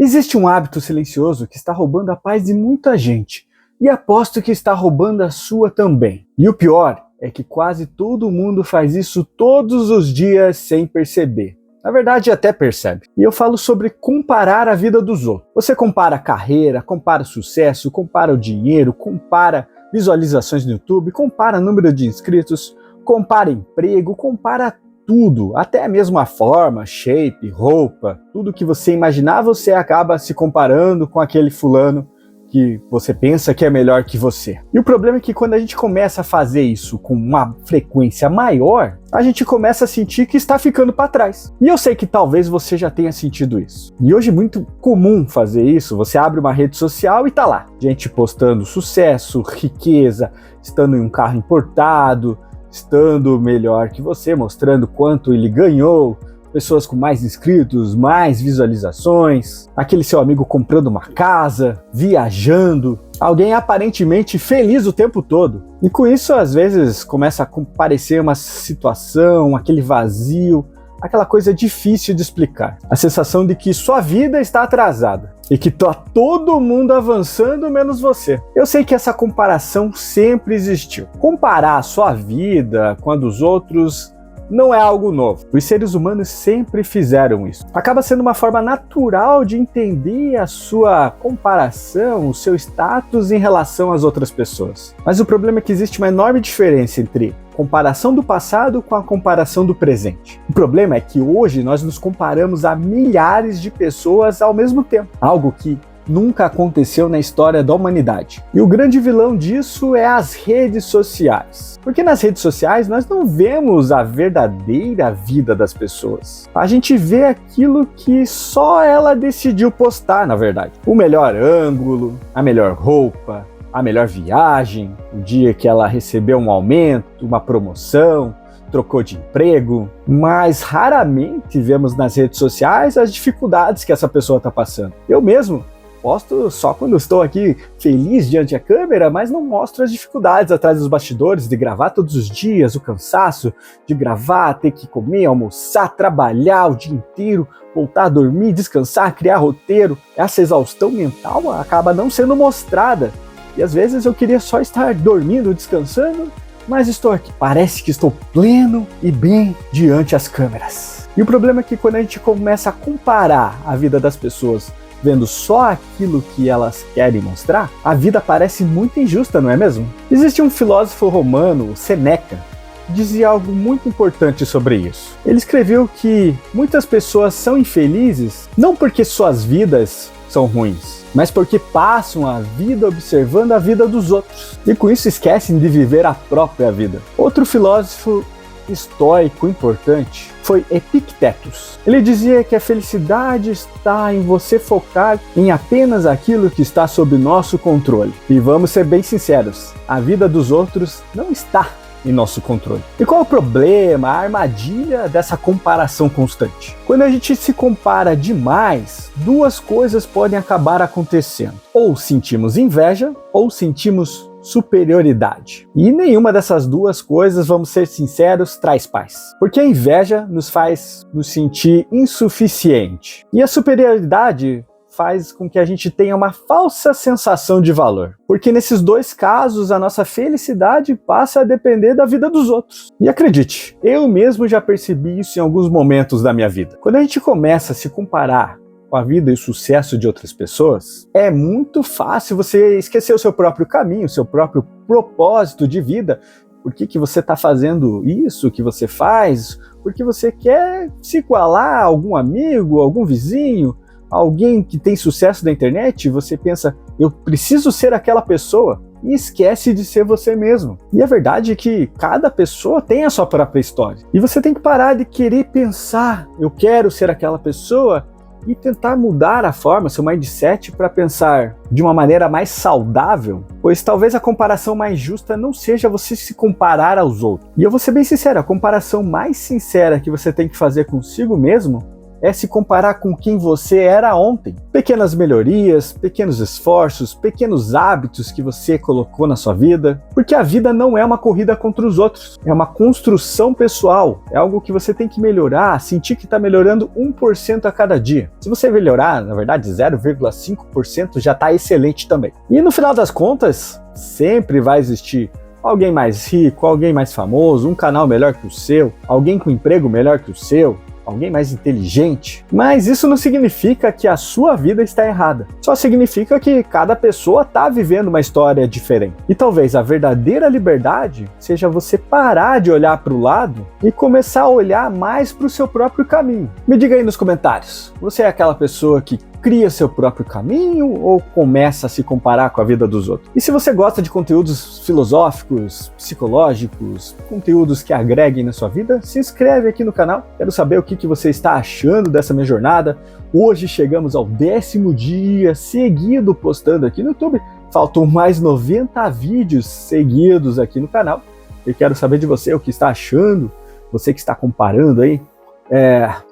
Existe um hábito silencioso que está roubando a paz de muita gente, e aposto que está roubando a sua também. E o pior é que quase todo mundo faz isso todos os dias sem perceber. Na verdade, até percebe. E eu falo sobre comparar a vida dos outros. Você compara a carreira, compara o sucesso, compara o dinheiro, compara visualizações no YouTube, compara número de inscritos, compara emprego, compara tudo, até mesmo a forma, shape, roupa, tudo que você imaginar, você acaba se comparando com aquele fulano que você pensa que é melhor que você. E o problema é que quando a gente começa a fazer isso com uma frequência maior, a gente começa a sentir que está ficando para trás. E eu sei que talvez você já tenha sentido isso. E hoje é muito comum fazer isso, você abre uma rede social e tá lá, gente postando sucesso, riqueza, estando em um carro importado, estando melhor que você, mostrando quanto ele ganhou, pessoas com mais inscritos, mais visualizações, aquele seu amigo comprando uma casa, viajando, alguém aparentemente feliz o tempo todo. E com isso, às vezes, começa a parecer uma situação, aquele vazio, aquela coisa difícil de explicar. A sensação de que sua vida está atrasada e que tá todo mundo avançando menos você. Eu sei que essa comparação sempre existiu. Comparar a sua vida com a dos outros não é algo novo. Os seres humanos sempre fizeram isso. Acaba sendo uma forma natural de entender a sua comparação, o seu status em relação às outras pessoas. Mas o problema é que existe uma enorme diferença entre comparação do passado com a comparação do presente. O problema é que hoje nós nos comparamos a milhares de pessoas ao mesmo tempo. Algo que nunca aconteceu na história da humanidade. E o grande vilão disso é as redes sociais. Porque nas redes sociais nós não vemos a verdadeira vida das pessoas. A gente vê aquilo que só ela decidiu postar, na verdade. O melhor ângulo, a melhor roupa, a melhor viagem, o dia que ela recebeu um aumento, uma promoção, trocou de emprego, mas raramente vemos nas redes sociais as dificuldades que essa pessoa está passando. Eu mesmo posto só quando estou aqui feliz diante da câmera, mas não mostro as dificuldades atrás dos bastidores de gravar todos os dias, o cansaço de gravar, ter que comer, almoçar, trabalhar o dia inteiro, voltar a dormir, descansar, criar roteiro. Essa exaustão mental acaba não sendo mostrada. E às vezes eu queria só estar dormindo, descansando, mas estou aqui. Parece que estou pleno e bem diante das câmeras. E o problema é que quando a gente começa a comparar a vida das pessoas vendo só aquilo que elas querem mostrar, a vida parece muito injusta, não é mesmo? Existe um filósofo romano, Seneca, que dizia algo muito importante sobre isso. Ele escreveu que muitas pessoas são infelizes não porque suas vidas são ruins, mas porque passam a vida observando a vida dos outros e com isso esquecem de viver a própria vida. Outro filósofo estoico importante foi Epictetus. Ele dizia que a felicidade está em você focar em apenas aquilo que está sob nosso controle. E vamos ser bem sinceros, a vida dos outros não está em nosso controle. E qual é o problema, a armadilha dessa comparação constante? Quando a gente se compara demais, duas coisas podem acabar acontecendo. Ou sentimos inveja, ou sentimos superioridade. E nenhuma dessas duas coisas, vamos ser sinceros, traz paz. Porque a inveja nos faz nos sentir insuficiente. E a superioridade faz com que a gente tenha uma falsa sensação de valor. Porque nesses dois casos, a nossa felicidade passa a depender da vida dos outros. E acredite, eu mesmo já percebi isso em alguns momentos da minha vida. Quando a gente começa a se comparar com a vida e o sucesso de outras pessoas, é muito fácil você esquecer o seu próprio caminho, o seu próprio propósito de vida. Por que você está fazendo isso que você faz? Porque você quer se igualar a algum amigo, algum vizinho, alguém que tem sucesso na internet. Você pensa, eu preciso ser aquela pessoa, e esquece de ser você mesmo. E a verdade é que cada pessoa tem a sua própria história. E você tem que parar de querer pensar, eu quero ser aquela pessoa, e tentar mudar a forma, seu mindset, para pensar de uma maneira mais saudável, pois talvez a comparação mais justa não seja você se comparar aos outros. E eu vou ser bem sincero, a comparação mais sincera que você tem que fazer consigo mesmo é se comparar com quem você era ontem. Pequenas melhorias, pequenos esforços, pequenos hábitos que você colocou na sua vida. Porque a vida não é uma corrida contra os outros, é uma construção pessoal. É algo que você tem que melhorar, sentir que está melhorando 1% a cada dia. Se você melhorar, na verdade, 0,5% já está excelente também. E no final das contas, sempre vai existir alguém mais rico, alguém mais famoso, um canal melhor que o seu, alguém com emprego melhor que o seu, alguém mais inteligente. Mas isso não significa que a sua vida está errada. Só significa que cada pessoa está vivendo uma história diferente. E talvez a verdadeira liberdade seja você parar de olhar para o lado e começar a olhar mais para o seu próprio caminho. Me diga aí nos comentários, você é aquela pessoa que cria seu próprio caminho ou começa a se comparar com a vida dos outros? E se você gosta de conteúdos filosóficos, psicológicos, conteúdos que agreguem na sua vida, se inscreve aqui no canal. Quero saber o que você está achando dessa minha jornada. Hoje chegamos ao 10º dia seguido postando aqui no YouTube. Faltam mais 90 vídeos seguidos aqui no canal. Eu quero saber de você o que está achando, você que está comparando aí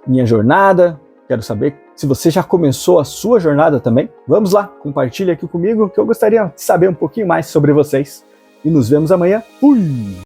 minha jornada. Quero saber se você já começou a sua jornada também. Vamos lá, compartilha aqui comigo que eu gostaria de saber um pouquinho mais sobre vocês. E nos vemos amanhã. Fui!